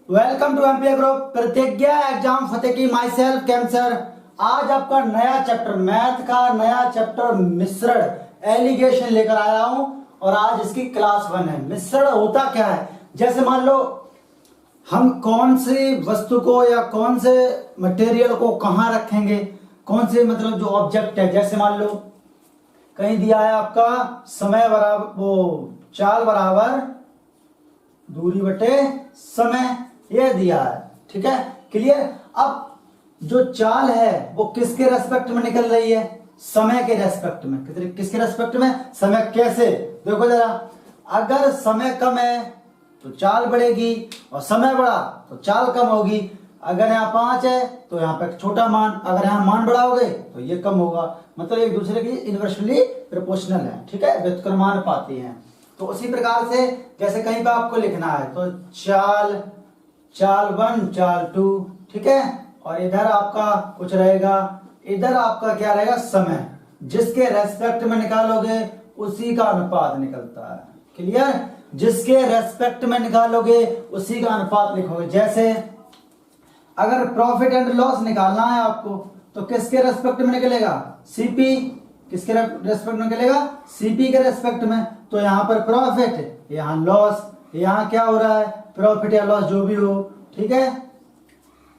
Welcome to MPa group प्रतिज्ञा exam फतेह की my self cancer. आज आपका नया चैप्टर मैथ का नया चैप्टर मिश्रण एलिगेशन लेकर आया हूं और आज इसकी क्लास 1 है। मिश्रण होता क्या है, जैसे मान लो हम कौन सी वस्तु को या कौन से मटेरियल को कहां रखेंगे, कौन से मतलब जो ऑब्जेक्ट है, जैसे मान लो कहीं दिया है आपका समय बराबर वो चाल बराबर दूरी बटे समय, ये दिया है, ठीक है, क्लियर। अब जो चाल है वो किसके रेस्पेक्ट में निकल रही है, समय के रेस्पेक्ट में। किसके रेस्पेक्ट में, समय। कैसे, देखो जरा, अगर समय कम है तो चाल बढ़ेगी और समय बढ़ा तो चाल कम होगी। अगर यहाँ 5 है तो यहाँ पे छोटा मान, अगर यहाँ मान बढ़ाओगे तो ये कम होगा, मतलब एक दूसरे की इनवर्सली प्रोपोर्शनल है, ठीक है, व्युत्क्रमानुपाती हैं। तो उसी प्रकार से जैसे कहीं पे आपको लिखना है तो चाल 1 चाल 2, ठीक है, और इधर आपका कुछ रहेगा, इधर आपका क्या रहेगा, समय। जिसके रेस्पेक्ट में निकालोगे उसी का अनुपात निकलता है, क्लियर। जिसके रेस्पेक्ट में निकालोगे उसी का अनुपात लिखोगे। जैसे अगर प्रॉफिट एंड लॉस निकालना है आपको तो किसके रेस्पेक्ट में निकलेगा, सीपी। किसके रेस्पेक्ट में निकलेगा, सीपी के रेस्पेक्ट में। तो यहाँ पर प्रॉफिट, यहाँ लॉस, यहाँ क्या हो रहा है, प्रॉफिट या लॉस जो भी हो, ठीक है।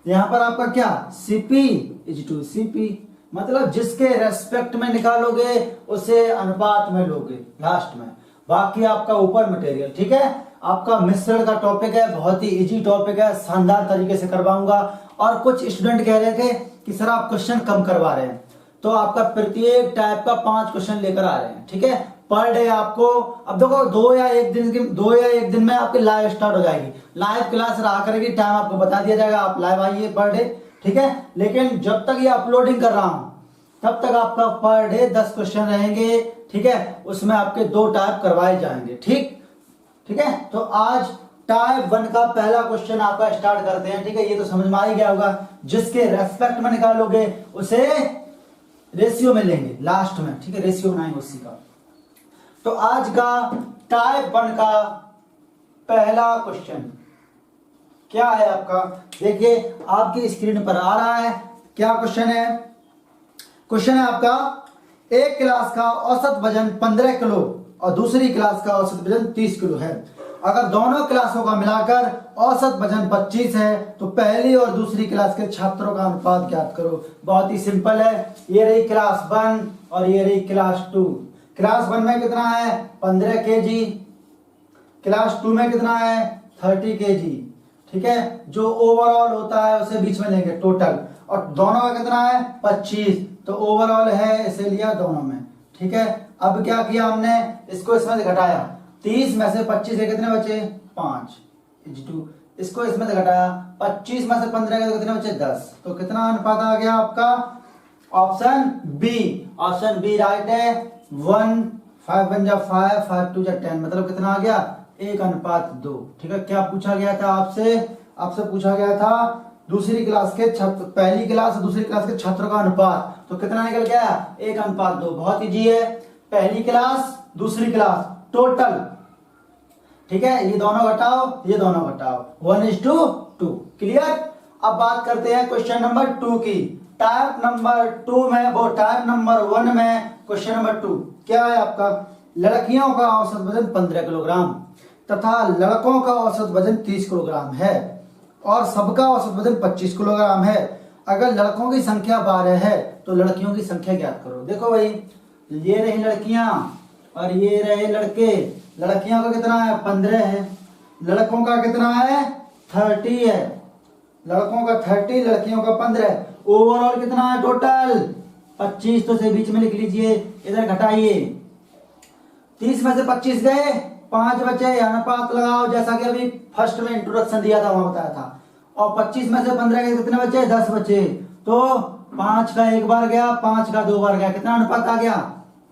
यहाँ पर आपका क्या, सीपी इज टू सीपी, मतलब जिसके रेस्पेक्ट में निकालोगे उसे अनुपात में लोगे लास्ट में। बाकी आपका ऊपर मटेरियल, ठीक है। आपका मिश्रण का टॉपिक है, बहुत ही इजी टॉपिक है, शानदार तरीके से करवाऊंगा। और कुछ स्टूडेंट कह रहे थे कि सर आप क्वेश्चन कम करवा रहे हैं, तो आपका प्रत्येक टाइप का 5 क्वेश्चन लेकर आ रहे हैं, ठीक है, पर डे आपको। अब देखो 2 या 1 दिन में आपकी लाइव स्टार्ट हो जाएगी, लाइव क्लास रहा करेगी, टाइम आपको बता दिया जाएगा, आप लाइव आइए पर डे, ठीक है। लेकिन जब तक ये अपलोडिंग कर रहा हूं तब तक आपका पर डे 10 क्वेश्चन रहेंगे, ठीक है, उसमें आपके 2 टाइप करवाए जाएंगे, ठीक है। तो आज टाइप 1 का पहला क्वेश्चन आपका स्टार्ट करते हैं, ठीक है। ये तो समझ में आ ही गया होगा, जिसके रेस्पेक्ट में निकालोगे उसे रेशियो में लेंगे लास्ट में, ठीक है, रेशियो बनाएंगे उसी का। तो आज का टाइप 1 का पहला क्वेश्चन क्या है आपका, देखिए आपकी स्क्रीन पर आ रहा है। क्या क्वेश्चन है, क्वेश्चन है आपका एक क्लास का औसत वजन 15 किलो और दूसरी क्लास का औसत वजन 30 किलो है। अगर दोनों क्लासों का मिलाकर औसत वजन 25 है तो पहली और दूसरी क्लास के छात्रों का अनुपात ज्ञात करो। बहुत ही सिंपल है, ये रही क्लास 1 और ये रही क्लास 2। क्लास 1 में कितना है, 15 केजी, क्लास 2 में कितना है, 30 केजी, ठीक है। जो ओवरऑल होता है उसे बीच में लेंगे टोटल, और दोनों का कितना है, 25, तो ओवरऑल है, इसे लिया दोनों में, ठीक है। अब क्या किया हमने, इसको इसमें से घटाया, 30 में से 25 से कितने बचे, 5 इज 2। इसको इसमें से घटाया, 25 में से 15 के कितने बचे, 10। तो कितना अनुपात आ गया आपका, ऑप्शन बी राइट है। 1 5 1 जा 5 5 2 जा 10, मतलब कितना आ गया, 1:2, ठीक है। क्या पूछा गया था आपसे पूछा गया था दूसरी क्लास के छात्र, पहली क्लास और दूसरी क्लास के छात्रों का अनुपात, तो कितना निकल गया, 1:2। बहुत इजी है, पहली क्लास दूसरी क्लास टोटल, ठीक है, ये दोनों घटाओ ये दोनों घटाओ, 1:2, क्लियर। अब बात करते हैं क्वेश्चन नंबर 2 की। टाइप नंबर 2 में, वो टाइप नंबर 1 में क्वेश्चन नंबर 2 क्या है आपका, लड़कियों का औसत वजन 15 किलोग्राम तथा लड़कों का औसत वजन 30 किलोग्राम है और सबका औसत वजन 25 किलोग्राम है। अगर लड़कों की संख्या 12 है तो लड़कियों की संख्या ज्ञात करो। देखो भाई, ये रही लड़कियां और ये रहे लड़के। लड़कियों का कितना है, 15 है, लड़कों का कितना है, 30 है। लड़कों का 30, लड़कियों का 15। ओवरऑल कितना है टोटल, 25, तो से बीच में लिख लीजिए, इधर घटाइए, 30 में से 25 गए, 5 बचे, अनुपात लगाओ जैसा कि अभी फर्स्ट में इंट्रोडक्शन दिया था वहां बताया था। और 25 में से 15 के कितने बचे, 10 बचे, तो 5 का 1 बार गया, 5 का 2 बार गया, कितना अनुपात आ गया,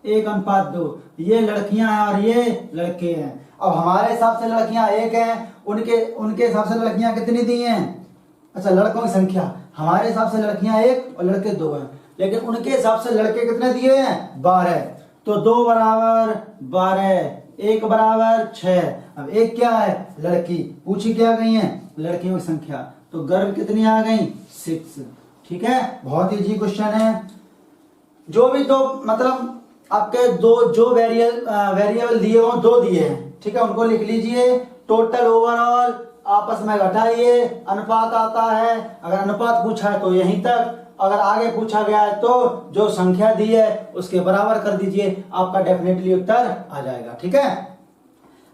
1:2। ये लड़कियां हैं और ये लड़के हैं। अब हमारे हिसाब से लड़कियां 1 हैं, उनके हिसाब से लड़कियां कितनी दी हैं, अच्छा लड़कों की संख्या, हमारे हिसाब से लड़कियां 1 और लड़के 2 हैं, लेकिन उनके हिसाब से लड़के कितने दिए हैं, 12। तो 2 बराबर 12, 1 बराबर 6। अब एक क्या है, लड़की। पूछी क्या गई है, लड़कियों की संख्या। तो गर्ल कितनी आ गई, 6। ठीक है, बहुत इजी क्वेश्चन है। जो भी दो मतलब आपके दो जो वेरिएबल दिए हो, 2 दिए हैं, ठीक है, उनको लिख लीजिए। टोटल ओवरऑल आपस में घटाइए, अनुपात आता है। अगर अनुपात पूछा है तो यहीं तक, अगर आगे पूछा गया है तो जो संख्या दी है उसके बराबर कर दीजिए, आपका डेफिनेटली उत्तर आ जाएगा। ठीक है,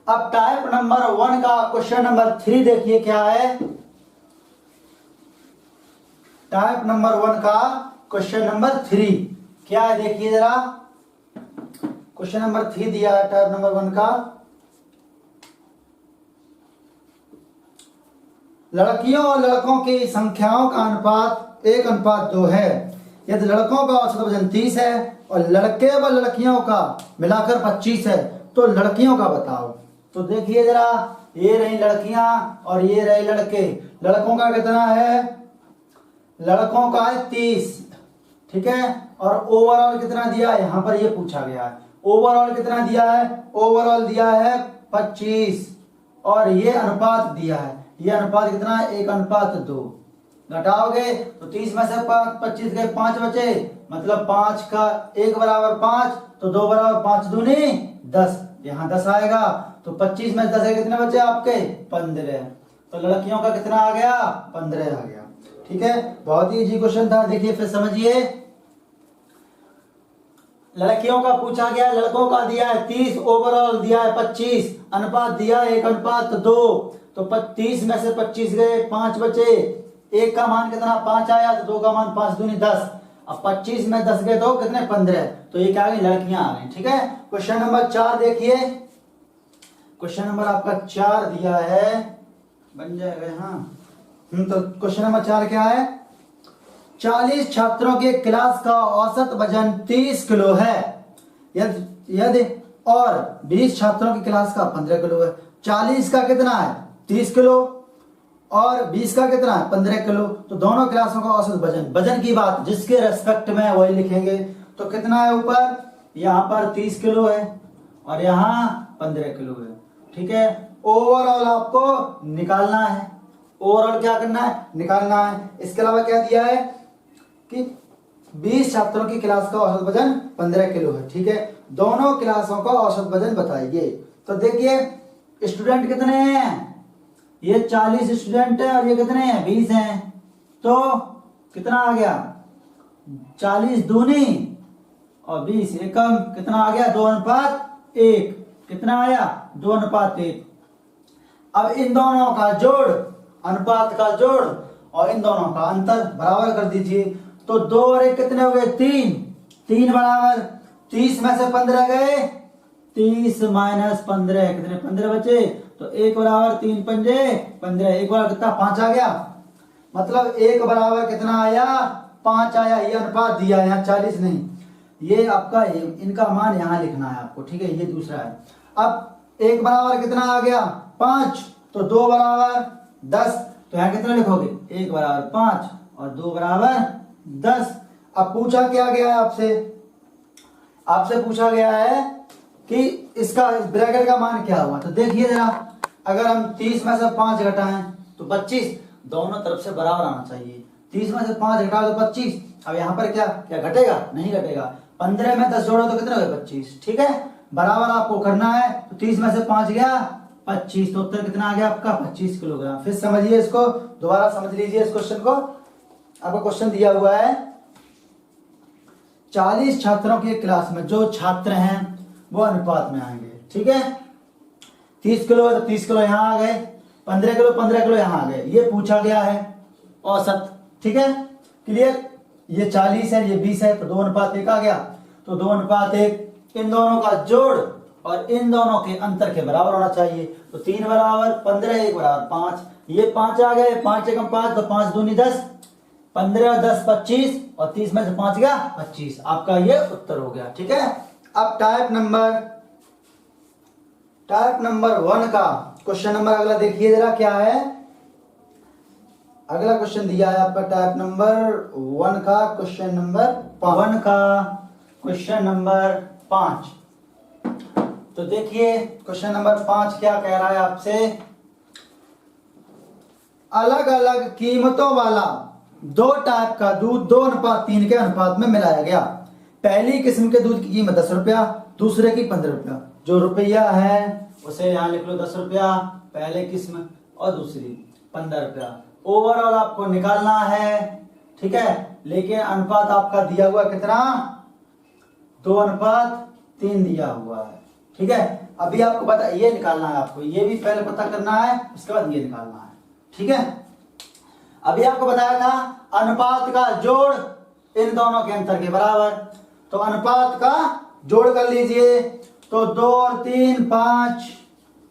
अब टाइप नंबर 1 का क्वेश्चन नंबर 3 देखिए क्या है। टाइप नंबर 1 का क्वेश्चन नंबर 3 क्या है, देखिए जरा। क्वेश्चन नंबर 3 दिया है टाइप नंबर 1 का। लड़कियों और लड़कों की संख्याओं का अनुपात 1:2 है। यदि लड़कों का औसत वजन 30 है और लड़के व लड़कियों का मिलाकर 25 है तो लड़कियों का बताओ। तो देखिए जरा, ये रही लड़कियां और ये रहे लड़के। लड़कों का कितना है, लड़कों का है 30। ठीक है, और ओवरऑल कितना दिया है, यहां पर ये पूछा गया है। ओवरऑल कितना दिया है, ओवरऑल दिया है 25 और ये अनुपात दिया है। ये अनुपात कितना है, 1:2। घटाओगे तो 30 में से 25 गए, 5 बचे, मतलब 5 का 1 बराबर 5, तो 2 बराबर 5 दूनी 10, यहाँ 10 आएगा। तो 25 में 10 कितने बचे आपके, 15। तो लड़कियों का कितना आ गया, 15 आ गया। ठीक है, बहुत ही इजी क्वेश्चन था। देखिए फिर समझिए, लड़कियों का पूछा गया, लड़कों का दिया है 30, ओवरऑल दिया है 25, अनुपात दिया है 1:2। तो 30 में से 25 गए, 5 बचे, 1 का मान कितना 5 आया, तो 2 का मान 5 दूनी 10। अब 25 में 10 गए तो कितने, 15। तो ये क्या आ गई, लड़कियां आ गई। ठीक है, क्वेश्चन नंबर 4 देखिए। क्वेश्चन नंबर आपका 4 दिया है, बन जाएगा। हाँ, तो क्वेश्चन नंबर 4 क्या है, 40 छात्रों के क्लास का औसत वजन 30 किलो है। यदि और 20 छात्रों की क्लास का 15 किलो है। 40 का कितना है, 30 किलो, और 20 का कितना है, 15 किलो। तो दोनों क्लासों का औसत वजन, वजन की बात जिसके रेस्पेक्ट में वही लिखेंगे। तो कितना है, ऊपर यहाँ पर 30 किलो है और यहाँ 15 किलो है। ठीक है, ओवरऑल आपको निकालना है। ओवरऑल क्या करना है, निकालना है। इसके अलावा क्या दिया है कि 20 छात्रों की क्लास का औसत वजन 15 किलो है। ठीक है, दोनों क्लासों का औसत वजन बताइए। तो देखिए स्टूडेंट कितने हैं, ये 40 स्टूडेंट है और ये कितने हैं, 20 हैं। तो कितना आ गया, 40 दूनी और 20 एकम, कितना आ गया, 2:1। कितना आया, 2:1। अब इन दोनों का जोड़, अनुपात का जोड़ और इन दोनों का अंतर बराबर कर दीजिए। तो 2 और 1 कितने हो गए, 3। 3 बराबर 30 में से 15 गए, 30 माइनस 15 कितने, 15 बचे। तो 1 बराबर 3 पंजे 15, 1 बराबर कितना, 5 आ गया। मतलब 1 बराबर कितना आया, 5 आया। ये अनुपात दिया है, यहाँ 40 नहीं, ये आपका इनका मान यहाँ लिखना है आपको। ठीक है, ये दूसरा है। अब 1 बराबर कितना आ गया, 5। तो 2 बराबर 10, तो यहाँ कितना लिखोगे, 1 बराबर 5 और 2 बराबर 10। अब पूछा क्या गया है आपसे, आपसे पूछा गया है कि इसका ब्रैकेट का मान क्या हुआ। तो देखिए जरा, अगर हम 30 में से 5 घटाएं तो 25, दोनों तरफ से बराबर आना चाहिए। 30 में से 5 घटाओ तो 25। अब यहाँ पर क्या क्या घटेगा, नहीं घटेगा। 15 में 10 जोड़ो तो कितना होगा, 25। ठीक है, बराबर आपको करना है। तो 30 में से 5 गया 25, तो उत्तर कितना आ गया आपका, 25 किलोग्राम। फिर समझिए इसको, दोबारा समझ लीजिए इस क्वेश्चन को। आपको क्वेश्चन दिया हुआ है, 40 छात्रों की क्लास में जो छात्र हैं वो अनुपात में आएंगे। ठीक है, 30 किलो है तो 30 किलो यहाँ आ गए, 15 किलो 15 किलो यहाँ आ गए। ये पूछा गया है औसत। ठीक है, क्लियर। ये 40 है, ये 20 है, तो 2:1 आ गया। तो 2:1, इन दोनों का जोड़ और इन दोनों के अंतर के बराबर होना चाहिए। तो 3 बराबर 15, 1 बराबर 5, ये 5 आ गए। 5 एकम 5, तो 5 दूनी 10, 15 और 10 25, और 30 में से 5 गया 25। आपका ये उत्तर हो गया। ठीक है, अब टाइप नंबर 1 का क्वेश्चन नंबर अगला देखिए जरा क्या है। अगला क्वेश्चन दिया है आपका टाइप नंबर 1 का क्वेश्चन नंबर 5। तो देखिए क्वेश्चन नंबर 5 क्या कह रहा है आपसे। अलग अलग कीमतों वाला 2 टाइप का दूध 2:3 के अनुपात में मिलाया गया। पहली किस्म के दूध की कीमत 10 रुपया, दूसरे की 15 रुपया। जो रुपया है उसे यहाँ लिख लो 10 रुपया पहले किस्म और दूसरी 15 रुपया। ओवरऑल आपको निकालना है, ठीक है। लेकिन अनुपात आपका दिया हुआ कितना, 2:3 दिया हुआ है, ठीक है। अभी आपको पता ये निकालना है, आपको ये भी पहले पता करना है, उसके बाद ये निकालना है, ठीक है। अभी आपको बताया था अनुपात का जोड़ इन दोनों के अंतर के बराबर। तो अनुपात का जोड़ कर लीजिए, तो 2 और 3 5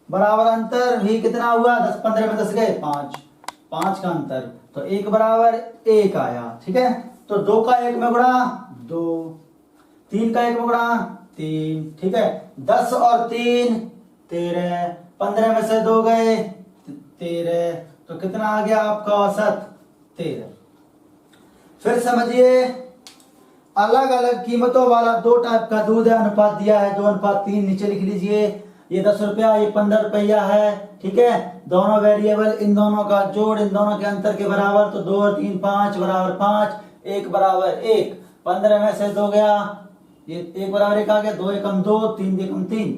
बराबर अंतर भी कितना हुआ, 10 15 में 10 गए 5 का अंतर, तो 1 बराबर 1 आया, ठीक है। तो 2 का 1 में गुणा 2, 3 का 1 में गुणा 3, ठीक है। 10 और 3 13, 15 में से 2 गए 13, तो कितना आ गया आपका औसत 13। फिर समझिए अलग अलग कीमतों वाला 2 टाइप का दूध है, अनुपात दिया है 2:3, नीचे लिख लीजिए। ये 10 रुपया ये 15 रुपया है, ठीक है। दोनों वेरिएबल इन दोनों का जोड़ इन दोनों के अंतर के बराबर, तो 2 और 3 5 बराबर 5, 1 बराबर 1, 15 में से 2 गया, ये 1 बराबर 1 आ गया, 2 एकम 2, 3 एकम 3,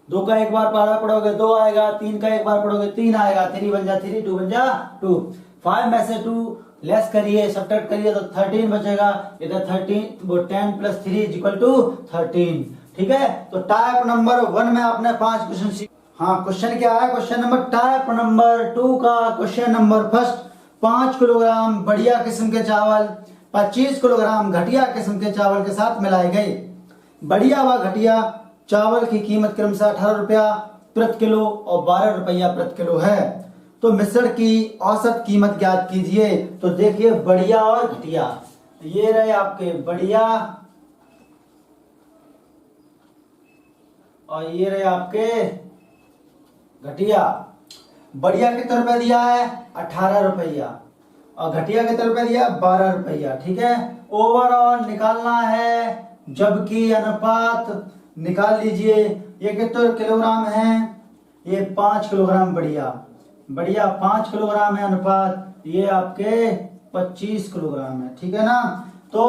2 का 1 बार पढ़ा पढ़ोगे 2 आएगा, 3 का 1 बार पढ़ोगे 3 आएगा, 3 बन जा 3, 2 बन जा 2, 5 में से 2 लेस करिए, सब्ट्रैक्ट करिए तो 13 बचेगा। इधर 13 वो 10 + 3 = 13, ठीक है। तो टाइप नंबर 1 में आपने 5 क्वेश्चन सीखे। हाँ, क्वेश्चन क्या है, क्वेश्चन नंबर टाइप नंबर 2 का क्वेश्चन नंबर फर्स्ट। 5 किलोग्राम बढ़िया किस्म के चावल 25 किलोग्राम घटिया किस्म के चावल के साथ मिलाए गए। बढ़िया व घटिया चावल की कीमत क्रमशः 18 रुपया प्रति किलो और 12 रुपया प्रति किलो है। तो मिश्रण की औसत कीमत ज्ञात कीजिए। तो देखिए बढ़िया और घटिया, ये रहे आपके बढ़िया और ये रहे आपके घटिया। बढ़िया कितने रुपए दिया है, 18 रुपया, और घटिया कितने रुपए दिया, 12 रुपया, ठीक है। ओवरऑल निकालना है, जबकि अनुपात निकाल लीजिए। ये कितने किलोग्राम है, ये 5 किलोग्राम बढ़िया 5 किलोग्राम है अनुपात, ये आपके 25 किलोग्राम है, ठीक है ना। तो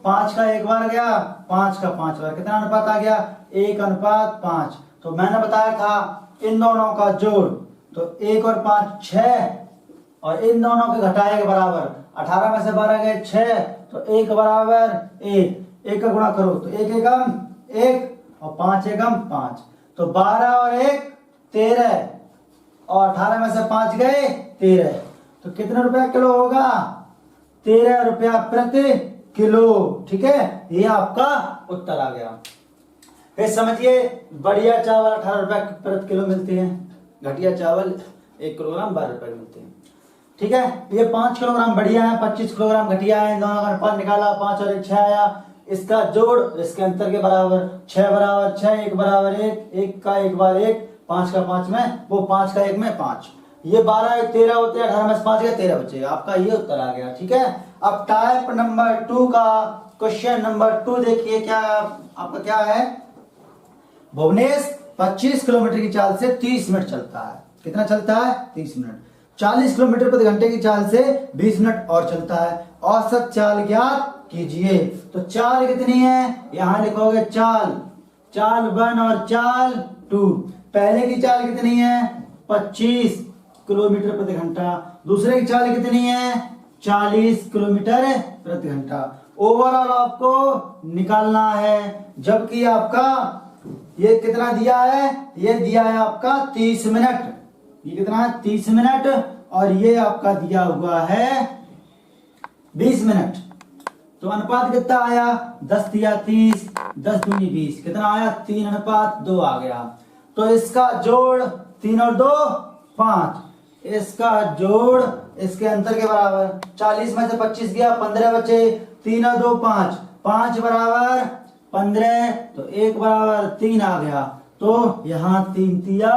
5 का 1 बार गया, 5 का 5 बार, कितना अनुपात आ गया, 1:5। तो मैंने बताया था इन दोनों का जोड़, तो 1 और 5 6, और इन दोनों के घटाए के बराबर, 18 में से 12 गए 6, तो 1 बराबर 1 का गुणा करो तो 1 एकम 1 और 5 एकम 5, तो 12 और 1 13, और 18 में से 5 गए 13, तो कितने रुपया किलो होगा, 13 रुपया प्रति किलो, ठीक है। ये आपका उत्तर आ गया। फिर समझिए बढ़िया चावल 18 रुपया प्रति किलो मिलते हैं, घटिया चावल 1 किलोग्राम 12 रुपए मिलते हैं, ठीक है। ये 5 किलोग्राम बढ़िया है, 25 किलोग्राम घटिया है, इन दोनों का अनुपात निकाला, 5 और 1 6 आया। इसका जोड़ इसके अंतर के बराबर, 6 बराबर 6, 1 बराबर 1, 1 का 1 बार 1, 5 का 5 में वो 5 का 1 में 5, ये 12 13 होते हैं, 18 में से 5 गया 13 बचेगा, आपका ये उत्तर आ गया, ठीक है। अब टाइप नंबर 2 का क्वेश्चन नंबर 2 देखिए क्या आपका क्या है। भुवनेश 25 किलोमीटर की चाल से 30 मिनट चलता है, कितना चलता है, 30 मिनट। 40 किलोमीटर प्रति घंटे की चाल से 20 मिनट और चलता है, औसत चाल ज्ञात कीजिए। तो चाल कितनी है, यहां लिखोगे चाल 1 और चाल 2। पहले की चाल कितनी है, 25 किलोमीटर प्रति घंटा, दूसरे की चाल कितनी है, 40 किलोमीटर प्रति घंटा। ओवरऑल आपको निकालना है, जबकि आपका ये कितना दिया है, ये दिया है आपका 30 मिनट, ये कितना है 30 मिनट, और ये आपका दिया हुआ है 20 मिनट। तो अनुपात कितना आया, 10 दिया 30, 10 दूनी 20, कितना आया 3:2 आ गया। तो इसका जोड़ 3 और 2 5, इसका जोड़ इसके अंतर के बराबर, 40 में से 25 गया 15 बचे, 3 और 2 5, 5 बराबर 15, तो 1 बराबर 3 आ गया। तो यहाँ 3 तिया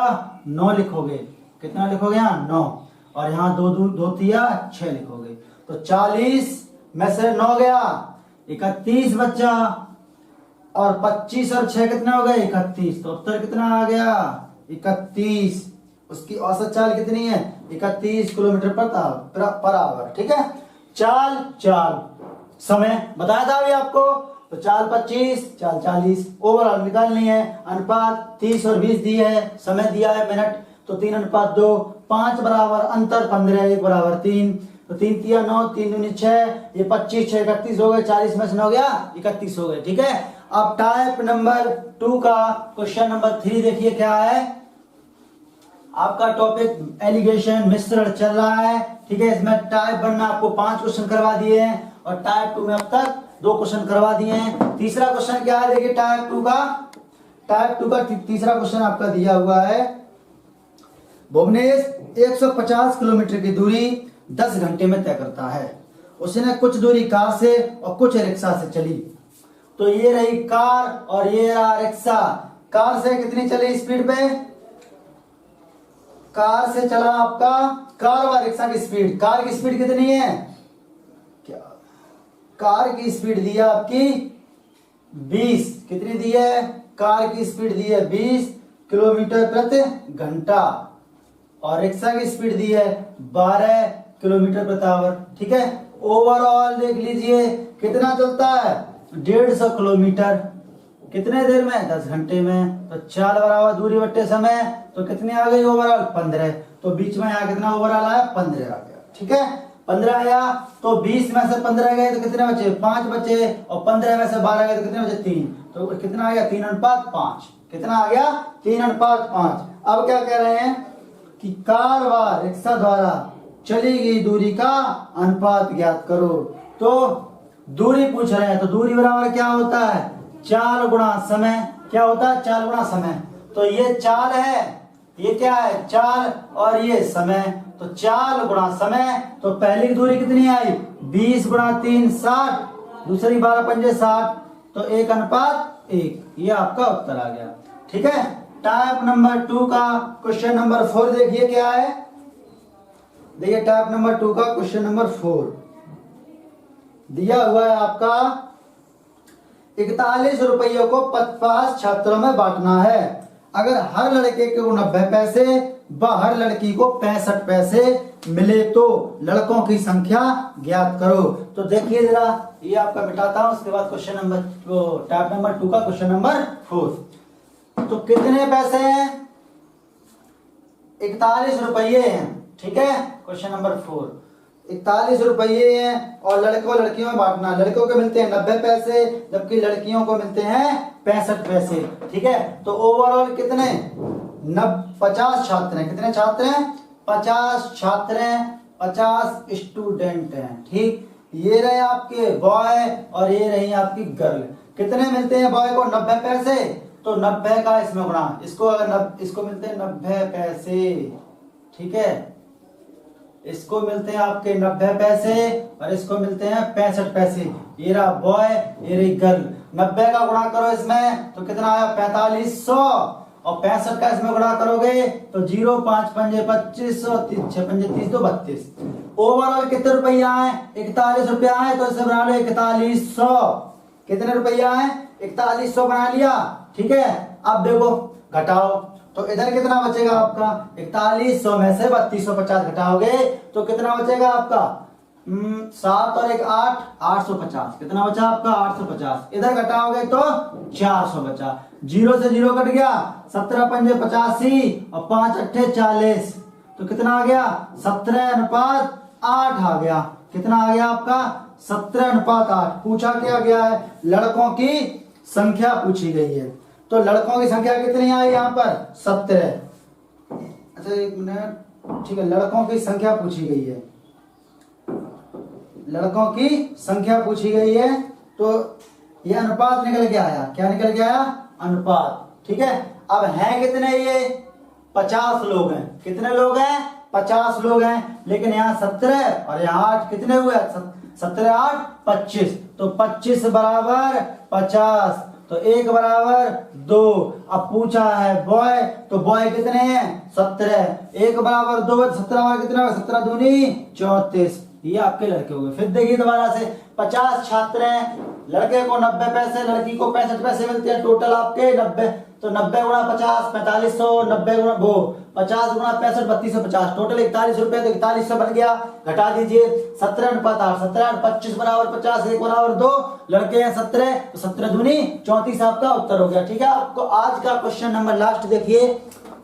9 लिखोगे, कितना लिखोगे यहाँ 9, और यहाँ 2 तिया 6 लिखोगे। तो 40 में से 9 गया, 31 बच्चा, और 25 और 6 कितने हो गए 31, तो उत्तर कितना आ गया 31। उसकी औसत चाल कितनी है 31 किलोमीटर पर आवर। ठीक है, चाल चाल समय बताया था अभी आपको, तो चाल 25 चाल 40 ओवरऑल निकालनी है। अनुपात 30 और 20 दिए है, समय दिया है मिनट, तो 3:2, 5 बराबर अंतर 15, 1 बराबर 3, तो 3 तिया 9, 3 दूनी 6, ये 25 6 31 हो गए, 40 में से 9 गया 31 हो गए। ठीक है, अब टाइप नंबर 2 का क्वेश्चन नंबर 3 देखिए क्या है। आपका टॉपिक एलिगेशन मिश्रण चल रहा है। ठीक है, इसमें टाइप 1 में आपको 5 क्वेश्चन करवा दिए हैं और टाइप 2 में अब तक 2 क्वेश्चन करवा दिए हैं। तीसरा क्वेश्चन क्या है देखिए टाइप 2 का तीसरा क्वेश्चन आपका दिया हुआ है। भुवनेश 150 किलोमीटर की दूरी 10 घंटे में तय करता है। उसने कुछ दूरी कार से और कुछ रिक्शा से चली। तो ये रही कार और ये रहा रिक्शा। कार से कितनी चली स्पीड पे, कार से चला आपका, कार व रिक्शा की स्पीड, कार की स्पीड कितनी है, क्या कार की स्पीड दी है आपकी 20, कितनी दी है, कार की स्पीड दी है 20 किलोमीटर प्रति घंटा और रिक्शा की स्पीड दी है 12 किलोमीटर प्रति आवर। ठीक है, ओवरऑल देख लीजिए कितना चलता है 150 किलोमीटर, कितने देर में 10 घंटे में। तो चाल बराबर दूरी बट्टे समय, तो कितनी आ गई ओवरऑल 15, तो बीच में यहाँ कितना ओवरऑल आया 15 आ गया। ठीक है, 15 आया, तो 20 में से 15 गए तो कितने बचे 5 बचे, और 15 में से 12 गए तो कितने बचे 3, तो कितना आ गया 3:5, कितना आ गया 3:5। अब क्या कह रहे हैं कि कार व रिक्शा द्वारा चली गई दूरी का अनुपात ज्ञात करो। तो दूरी पूछ रहे हैं, तो दूरी बराबर क्या होता है चाल गुणा समय, क्या होता है चाल गुणा समय। तो ये चाल है, ये क्या है चाल और ये समय, तो चाल गुणा समय, तो पहली की दूरी कितनी आई 20 गुणा 3 60, दूसरी 12 पंजे 60, तो 1:1, ये आपका उत्तर आ गया। ठीक है, टाइप नंबर 2 का क्वेश्चन नंबर 4 देखिए क्या है। देखिए टाइप नंबर 2 का क्वेश्चन नंबर 4 दिया हुआ है आपका 41 रुपयों को 50 छात्रों में बांटना है। अगर हर लड़के को 90 पैसे व हर लड़की को 65 पैसे मिले तो लड़कों की संख्या ज्ञात करो। तो देखिए जरा, ये आपका मिटाता हूं, उसके बाद क्वेश्चन नंबर टाइप नंबर 2 का क्वेश्चन नंबर 4। तो कितने पैसे हैं 41 रुपये हैं। ठीक है, क्वेश्चन नंबर 4 41 रुपये हैं और लड़कों लड़कियों में बांटना, लड़कों को मिलते हैं 90 पैसे जबकि लड़कियों को मिलते हैं 65 पैसे। ठीक है, तो ओवरऑल कितने 50 छात्र हैं, कितने छात्र हैं 50 छात्र हैं, 50 स्टूडेंट हैं। ठीक, ये रहे आपके बॉय और ये रही आपकी गर्ल। कितने मिलते हैं बॉय को 90 पैसे, तो 90 का इसमें गुणा, इसको अगर इसको मिलते हैं 90 पैसे। ठीक है, इसको मिलते हैं आपके 90 पैसे और इसको मिलते हैं 65 पैसे। ये रहा बॉय, ये रही गर्ल। 90 का गुणा करो इसमें तो कितना आया 4500 और 65 का इसमें गुणा करोगे तो 0 5 पंजे 2500, 6 पंजे 30 तो 32। ओवरऑल कितने रुपया है 41 रुपया है, तो इसे बना लो 4100। कितने रुपया है 4100 बना लिया। ठीक है, अब देखो घटाओ, तो इधर कितना बचेगा आपका 4100 में से 3250 घटाओगे तो कितना बचेगा आपका 7 और 1 8, 850। कितना बचा आपका 850। इधर घटाओगे तो 400 बचा, 0 से 0 कट गया, 17 पंजे 85 और 5 अट्ठे 40, तो कितना आ गया 17:8 आ गया। कितना आ गया आपका 17:8। पूछा क्या गया है लड़कों की संख्या पूछी गई है, तो लड़कों की संख्या कितनी आई यहाँ पर 17। अच्छा 1 मिनट, ठीक है, लड़कों की संख्या पूछी गई है, लड़कों की संख्या पूछी गई है, तो ये अनुपात निकल के आया। क्या निकल के आया अनुपात। ठीक है, अब हैं कितने ये 50 लोग हैं। कितने लोग हैं 50 लोग हैं, लेकिन यहाँ 17 और यहाँ 8 कितने हुए 17 8 25, तो 25 बराबर 50, तो 1 बराबर 2। अब पूछा है बॉय, तो बॉय कितने हैं 17, 1 बराबर 2, 17 कितना 17 दूनी 34, ये आपके लड़के हो गए। फिर देखिए दोबारा से 50 छात्र हैं, लड़के को 90 पैसे, लड़की को 65 पैसे मिलते हैं, टोटल आपके 90। तो 90 गुणा 50 4500, 90 गुणा वो 50 गुणा 65 3250, टोटल 41 रुपए। तो 4100 बन गया, घटा दीजिए 17:8, 17:25 बराबर 50, 1 बराबर 2, लड़के हैं 17, तो 17 दूनी 34 आपका उत्तर हो गया। ठीक है, आपको आज का क्वेश्चन नंबर लास्ट देखिए,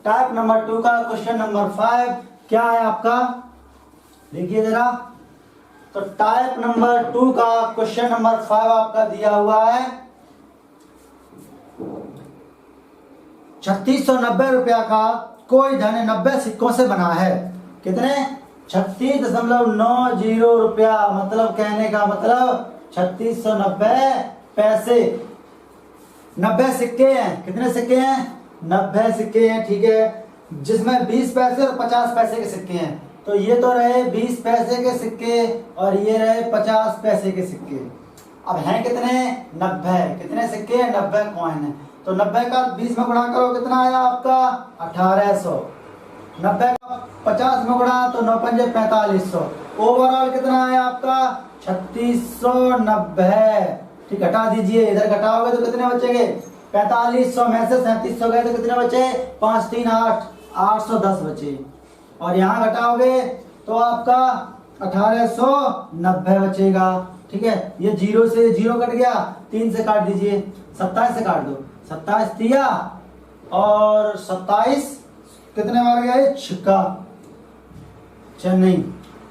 टाइप नंबर 2 का क्वेश्चन नंबर 5 क्या है आपका, देखिए जरा। तो टाइप नंबर 2 का क्वेश्चन नंबर 5 आपका दिया हुआ है 3690 रुपया का कोई धन 90 सिक्कों से बना है। कितने? 36.90 रुपया, मतलब कहने का मतलब 3690 पैसे। 90 सिक्के हैं, कितने सिक्के हैं? 90 सिक्के हैं, ठीक है, जिसमें 20 पैसे और 50 पैसे के सिक्के हैं। तो ये तो रहे 20 पैसे के सिक्के और ये रहे 50 पैसे के सिक्के। अब हैं कितने? 90। कितने सिक्के हैं? 90 कॉइन है। तो 90 का 20 में गुणा करो, कितना आया आपका? 1800। 90 का 50 में गुणा तो 9 पंजे 4500। ओवरऑल कितना आया आपका? 3690। ठीक, घटा दीजिए, इधर घटाओगे तो कितने बचेंगे? 4500 में से 3700 गए तो कितने बचे? 5 3 8, 810 बचे। और यहाँ घटाओगे तो आपका 1890 बचेगा। ठीक है, ये 0 से 0 कट गया, 3 से काट दीजिए, 27 से काट दो, 27 दिया और 27 कितने बार गया? छिक्का, नहीं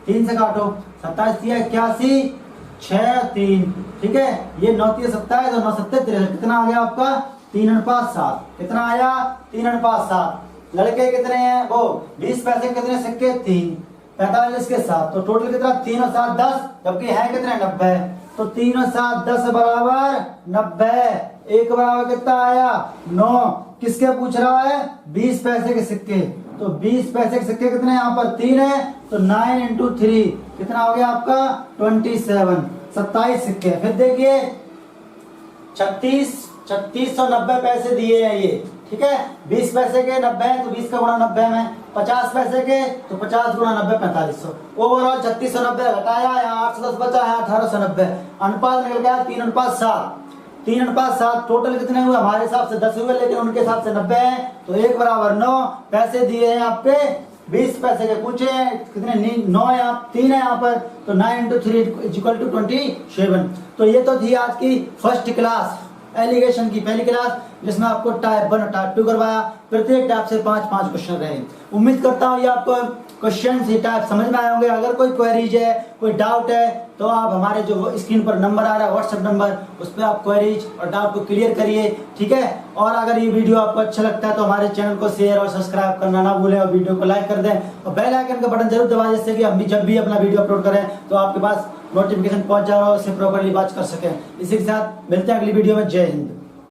3 से काटो, 27 दिया 81, 6 3। ठीक है, ये 9 3 27 और 9 7 63, कितना आ गया आपका? 3:7। कितना आया? 3:7। लड़के कितने हैं? वो 20 पैसे कितने सिक्के? 3, 45 के साथ, तो टोटल कितना? 3 और 7 10, जबकि है कितने? 90। तो 3 और 7 10 बराबर 90। एक बराबर कितना आया? 9। किसके पूछ रहा है? 20 पैसे के सिक्के। तो 20 पैसे के सिक्के कितने? यहाँ पर 3 है, तो 9 × 3 कितना हो गया आपका? 27। 27 सिक्के। फिर देखिए 3690 पैसे दिए हैं ये। ठीक है, 20 पैसे के 90 है तो 20 का गुणा 90 में, 50 पैसे के तो 50 गुणा 90 4500। ओवरऑल 3690 घटाया, यहाँ 810 बचा, यहाँ 1890। अनुपात निकल गया 3:7। 3:7 टोटल कितने हुए? हमारे हिसाब से 10 हुए, लेकिन उनके हिसाब से 90 है, तो 1 बराबर 9। पैसे दिए हैं आपके 20 पैसे के, पूछे हैं कितने? 9 है, 3 है यहाँ पर, तो 9 × 3 = 27। तो ये तो थी आज की फर्स्ट क्लास एलिगेशन की पहली क्लास, जिसमें आपको टाइप 1 और टाइप 2 करवाया। प्रत्येक टाइप से 5-5 क्वेश्चन रहे। उम्मीद करता हूँ ये आपको क्वेश्चन ये टाइप समझ में आए होंगे। अगर कोई क्वेरीज है, कोई डाउट है, तो आप हमारे जो स्क्रीन पर नंबर आ रहा है व्हाट्सएप नंबर, उस पर आप क्वेरीज और डाउट को क्लियर करिए। ठीक है, और अगर ये वीडियो आपको अच्छा लगता है तो हमारे चैनल को शेयर और सब्सक्राइब करना ना भूलें, और वीडियो को लाइक कर दें और बेल आइकन का बटन जरूर दबाएं, जिससे कि हम जब भी अपना वीडियो अपलोड करें तो आपके पास नोटिफिकेशन पहुंच जाए और उसे प्रॉपर्ली वॉच कर सकें। इसी के साथ मिलते हैं अगली वीडियो में। जय हिंद।